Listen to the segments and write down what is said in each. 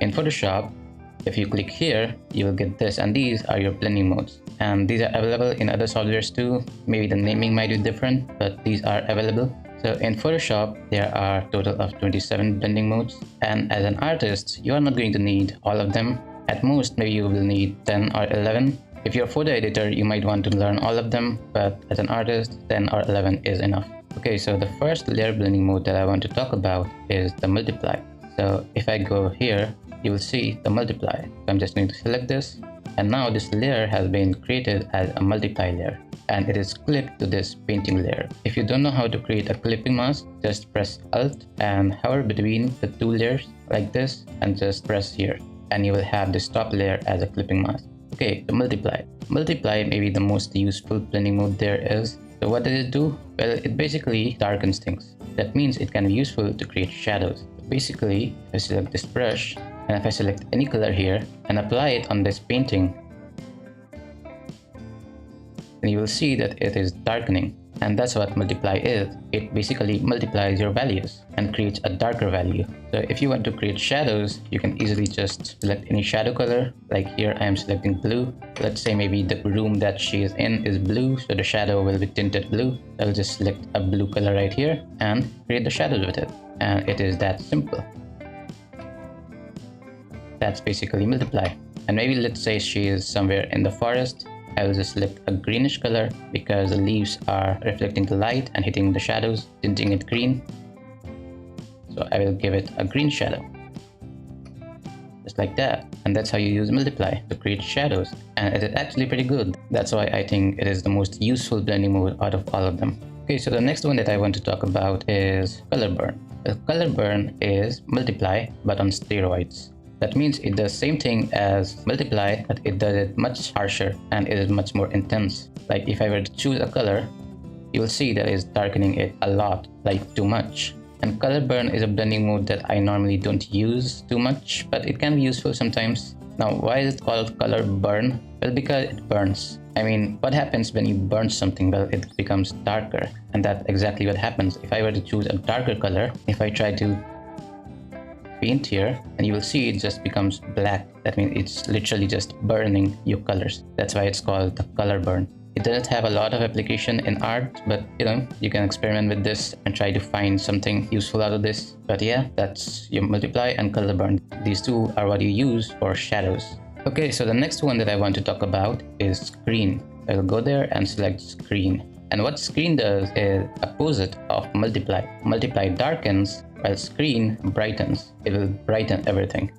In Photoshop, if you click here, you will get this, and these are your blending modes. And these are available in other softwares too. Maybe the naming might be different, but these are available. So in Photoshop, there are a total of 27 blending modes. And as an artist, you are not going to need all of them. At most, maybe you will need 10 or 11. If you're a photo editor, you might want to learn all of them, but as an artist, 10 or 11 is enough. Okay, so the first layer blending mode that I want to talk about is the multiply. So if I go here, you will see the multiply. So I'm just going to select this, and now this layer has been created as a multiply layer, and it is clipped to this painting layer. If you don't know how to create a clipping mask, just press Alt and hover between the two layers like this, and just press here, and you will have this top layer as a clipping mask. Okay, the multiply. Multiply may be the most useful blending mode there is. So what does it do? Well, it basically darkens things. That means it can be useful to create shadows. Basically, if I select this brush, and if I select any color here and apply it on this painting, then you will see that it is darkening. And that's what multiply is. It basically multiplies your values and creates a darker value. So if you want to create shadows, you can easily just select any shadow color. Like here I am selecting blue. Let's say maybe the room that she is in is blue, so the shadow will be tinted blue. I'll just select a blue color right here and create the shadows with it. And it is that simple. That's basically multiply. And maybe let's say she is somewhere in the forest. I will just select a greenish color because the leaves are reflecting the light and hitting the shadows, tinting it green. So I will give it a green shadow. Just like that. And that's how you use multiply to create shadows. And it is actually pretty good. That's why I think it is the most useful blending mode out of all of them. Okay, so the next one that I want to talk about is color burn. The color burn is multiply but on steroids. That means it does same thing as multiply, but it does it much harsher and it is much more intense. Like if I were to choose a color, you will see that it's darkening it a lot, like too much. And color burn is a blending mode that I normally don't use too much, but it can be useful sometimes. Now, why is it called color burn? Well, because it burns. I mean, what happens when you burn something? Well, it becomes darker, and that's exactly what happens. If I were to choose a darker color, if I try to paint here, and you will see it just becomes black. That means it's literally just burning your colors. That's why it's called the color burn. It doesn't have a lot of application in art, but you can experiment with this and try to find something useful out of this. But yeah, that's your multiply and color burn. These two are what you use for shadows. Okay, so the next one that I want to talk about is screen. I'll go there and select screen. And what screen does is opposite of multiply. Multiply darkens, while screen brightens. It will brighten everything.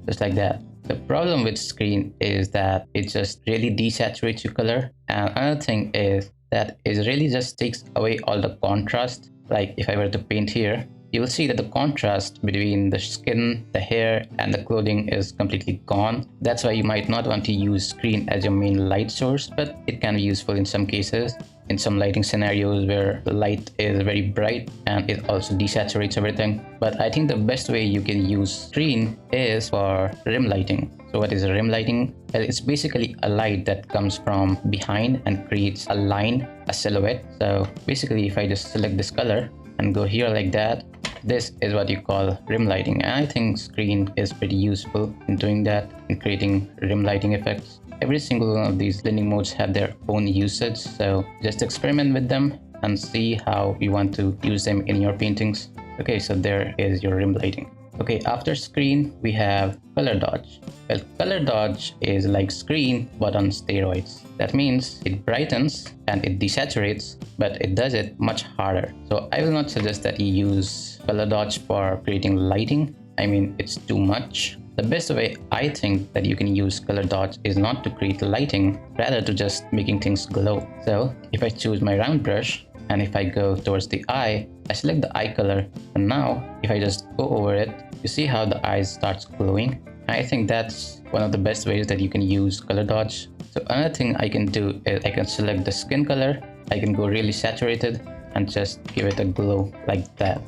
Just like that. The problem with screen is that it just really desaturates your color. And another thing is that it really just takes away all the contrast. Like if I were to paint here, you will see that the contrast between the skin, the hair, and the clothing is completely gone. That's why you might not want to use screen as your main light source, but it can be useful in some cases. In some lighting scenarios where the light is very bright and it also desaturates everything. But I think the best way you can use screen is for rim lighting. So what is rim lighting? Well, it's basically a light that comes from behind and creates a line, a silhouette. So basically if I just select this color and go here like that, this is what you call rim lighting. And I think screen is pretty useful in doing that, in creating rim lighting effects. Every single one of these blending modes have their own usage, so just experiment with them and see how you want to use them in your paintings. Okay, so there is your rim lighting. Okay, after screen, we have color dodge. Well, color dodge is like screen, but on steroids. That means it brightens and it desaturates, but it does it much harder. So I will not suggest that you use color dodge for creating lighting. I mean, it's too much. The best way I think that you can use color dodge is not to create lighting, rather to just making things glow. So if I choose my round brush and if I go towards the eye, I select the eye color, and now if I just go over it, you see how the eyes starts glowing. I think that's one of the best ways that you can use color dodge. So another thing I can do is I can select the skin color, I can go really saturated and just give it a glow like that.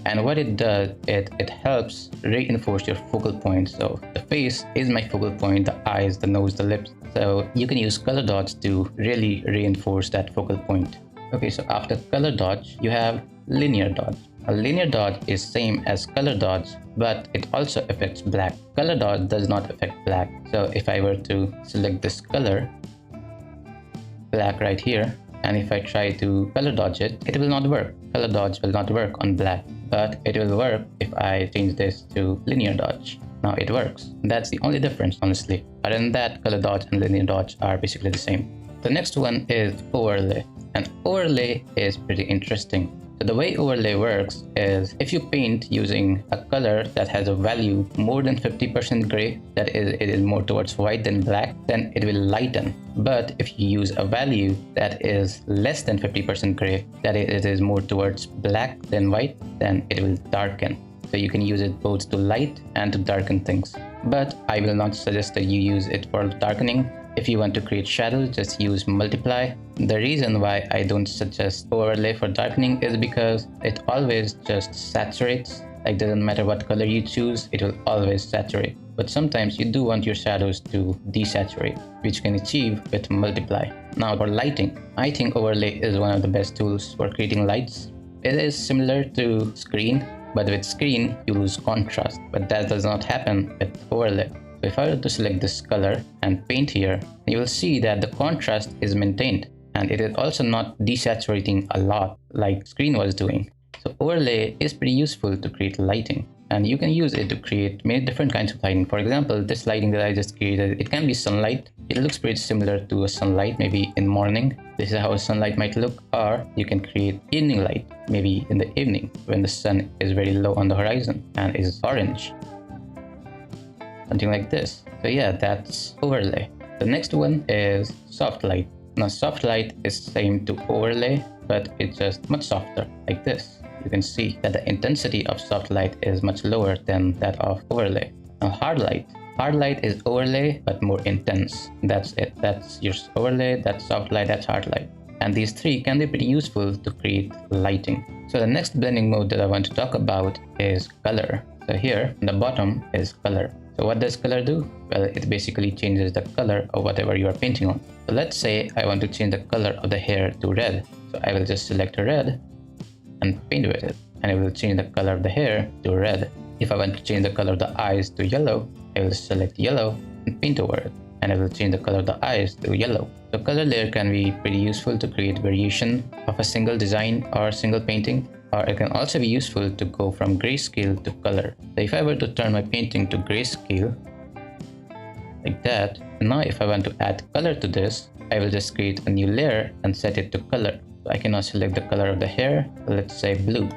And what it does, it helps reinforce your focal point. So the face is my focal point, the eyes, the nose, the lips. So you can use color dodge to really reinforce that focal point. Okay, so after color dodge, you have linear dodge. A linear dodge is same as color dodge, but it also affects black. Color dodge does not affect black. So if I were to select this color, black right here, and if I try to color dodge it, it will not work. Color dodge will not work on black, but it will work if I change this to linear dodge. Now it works. That's the only difference, honestly. Other than that, color dodge and linear dodge are basically the same. The next one is overlay. And overlay is pretty interesting. So the way overlay works is if you paint using a color that has a value more than 50% gray, that is, it is more towards white than black, then it will lighten. But if you use a value that is less than 50% gray, that is, it is more towards black than white, then it will darken. So you can use it both to light and to darken things. But I will not suggest that you use it for darkening. If you want to create shadows, just use multiply. The reason why I don't suggest overlay for darkening is because it always just saturates. Like, doesn't matter what color you choose, it will always saturate. But sometimes you do want your shadows to desaturate, which you can achieve with multiply. Now for lighting, I think overlay is one of the best tools for creating lights. It is similar to screen, but with screen you lose contrast, but that does not happen with overlay. So if I were to select this color and paint here, you will see that the contrast is maintained and it is also not desaturating a lot like screen was doing. So overlay is pretty useful to create lighting, and you can use it to create many different kinds of lighting. For example, this lighting that I just created, it can be sunlight. It looks pretty similar to a sunlight, maybe in morning. This is how a sunlight might look. Or you can create evening light, maybe in the evening when the sun is very low on the horizon and is orange. Something like this. So yeah, that's overlay. The next one is soft light. Now soft light is same to overlay, but it's just much softer, like this. You can see that the intensity of soft light is much lower than that of overlay. Now hard light. Hard light is overlay, but more intense. That's it. That's your overlay, that's soft light, that's hard light. And these three can be pretty useful to create lighting. So the next blending mode that I want to talk about is color. So here, on the bottom is color. So what does color do? Well, it basically changes the color of whatever you are painting on. So let's say I want to change the color of the hair to red. So I will just select red and paint with it, and it will change the color of the hair to red. If I want to change the color of the eyes to yellow, I will select yellow and paint over it, and it will change the color of the eyes to yellow. So color layer can be pretty useful to create variation of a single design or single painting, or it can also be useful to go from grayscale to color. So if I were to turn my painting to grayscale, like that, and now if I want to add color to this, I will just create a new layer and set it to color. So I can now select the color of the hair, let's say blue.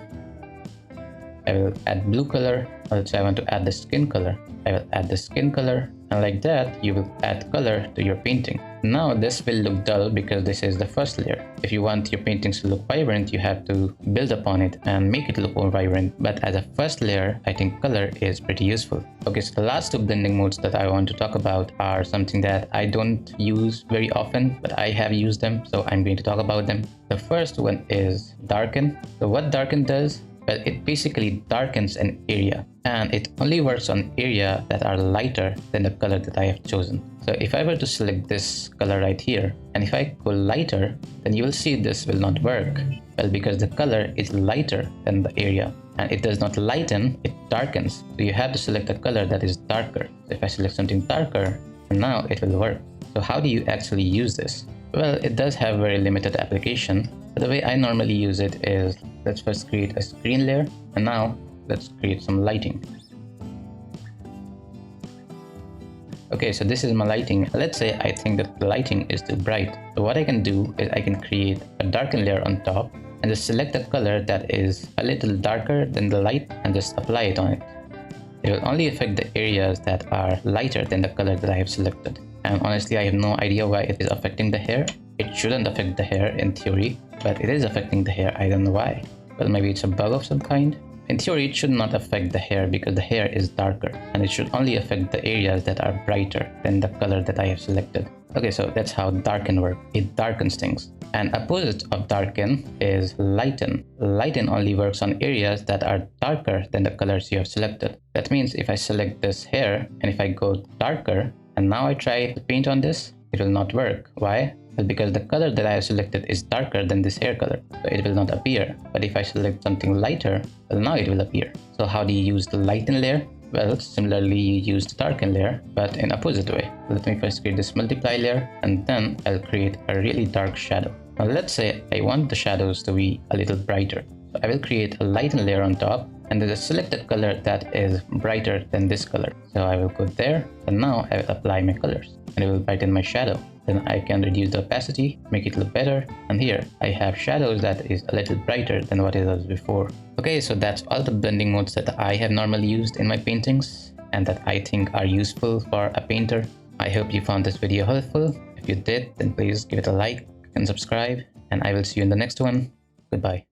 I will add blue color. Let's say I want to add the skin color. I will add the skin color, and like that you will add color to your painting. Now this will look dull because this is the first layer. If you want your paintings to look vibrant, you have to build upon it and make it look more vibrant. But as a first layer, I think color is pretty useful. Okay, so the last two blending modes that I want to talk about are something that I don't use very often, but I have used them, so I'm going to talk about them. The first one is Darken. So what Darken does? Well, it basically darkens an area, and it only works on areas that are lighter than the color that I have chosen. So if I were to select this color right here, and if I go lighter, then you will see this will not work. Well, because the color is lighter than the area, and it does not lighten, it darkens. So you have to select a color that is darker. So if I select something darker, now it will work. So how do you actually use this? Well, it does have very limited application. But the way I normally use it is, let's first create a screen layer, and now let's create some lighting. Okay, so this is my lighting. Let's say I think that the lighting is too bright. So what I can do is I can create a darken layer on top and just select a color that is a little darker than the light and just apply it on it. It will only affect the areas that are lighter than the color that I have selected. And honestly, I have no idea why it is affecting the hair. It shouldn't affect the hair in theory, but it is affecting the hair. I don't know why. Well, maybe it's a bug of some kind. In theory, it should not affect the hair because the hair is darker, and it should only affect the areas that are brighter than the color that I have selected. Okay, so that's how darken works. It darkens things. And opposite of darken is lighten. Lighten only works on areas that are darker than the colors you have selected. That means if I select this hair and if I go darker and now I try to paint on this, it will not work. Why? Well, because the color that I have selected is darker than this hair color, so it will not appear. But if I select something lighter, well, now it will appear. So how do you use the lighten layer? Well, similarly you use the darken layer, but in opposite way. Let me first create this multiply layer, and then I'll create a really dark shadow. Now let's say I want the shadows to be a little brighter. So I will create a lighten layer on top, and there's a selected color that is brighter than this color. So I will go there, and now I will apply my colors, and it will brighten my shadow. Then I can reduce the opacity, make it look better, and here I have shadows that is a little brighter than what it was before. Okay, so that's all the blending modes that I have normally used in my paintings and that I think are useful for a painter. I hope you found this video helpful. If you did, then please give it a like and subscribe, and I will see you in the next one. Goodbye.